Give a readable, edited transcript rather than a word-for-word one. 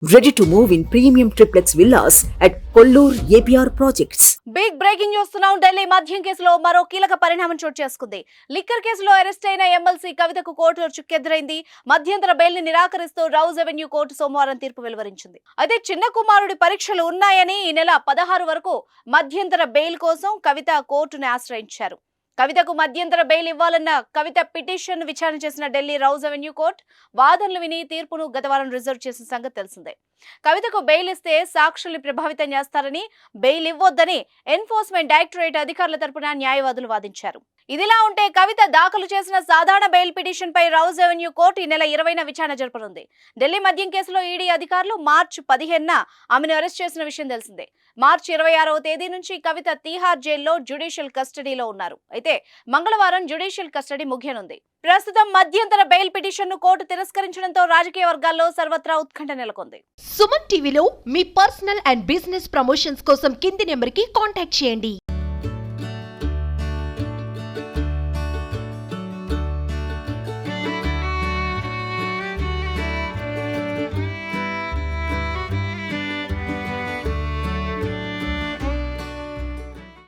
Ready to move in premium triplex villas at Kollur APR Projects. Big breaking చూస్తున్నాం. ఢిల్లీ మద్యం కేసులో మరో కీలక పరిణామం చోటు చేసుకుంది. లిక్కర్ కేసులో అరెస్ట్ అయిన ఎమ్మెల్సీ కవితకు కోర్టులో చుక్కెదురైంది. మధ్యంతర బెయిల్ ని నిరాకరిస్తూ రౌజ్ అవెన్యూ కోర్టు సోమవారం తీర్పు వెలువరించింది. అయితే చిన్న కుమారుడి పరీక్షలు ఉన్నాయని ఈ నెల 16 వరకు మధ్యంతర బెయిల్ కోసం కవిత కోర్టును ఆశ్రయించారు. కవితకు మధ్యంతర బెయిల్ ఇవ్వాలన్న కవిత పిటిషన్ విచారణ చేసిన ఢిల్లీ రౌజ్ అవెన్యూ కోర్టు వాదనలు విని తీర్పును గతవారం రిజర్వ్ చేసిన సంగతి తెలిసిందే. కవితకు బెయిల్ ఇస్తే సాక్షుల్ని ప్రభావితం చేస్తారని, బెయిల్ ఇవ్వొద్దని ఎన్ఫోర్స్మెంట్ డైరెక్టరేట్ అధికారుల తరపున న్యాయవాదులు వాదించారు. ఇదిలా ఉంటే కవిత దాఖలు చేసిన సాధారణ బెయిల్ పిటిషన్ పై రౌజ్ అవెన్యూ కోర్టు ఈ నెల 20న విచారణ జరపనుంది. ఢిల్లీ మద్యం కేసులో ఈడీ అధికారులు మార్చి 15న ఆమెను అరెస్ట్ చేసిన విషయం తెలిసిందే. మార్చి 26వ తేదీ నుంచి కవిత తీహార్ జైల్లో జ్యుడిషియల్ కస్టడీలో ఉన్నారు. అయితే మంగళవారం జ్యుడిషియల్ కస్టడీ ముగియనుంది. ప్రస్తుతం మధ్యంతర బెయిల్ పిటిషన్ ను కోర్టు తిరస్కరించడంతో రాజకీయ వర్గాల్లో సర్వత్రా ఉత్కంఠ నెలకొంది. సుమన్ టీవీలో మీ పర్సనల్ అండ్ బిజినెస్ ప్రమోషన్స్ కోసం కింది నెంబర్కి కాంటాక్ట్ చేయండి.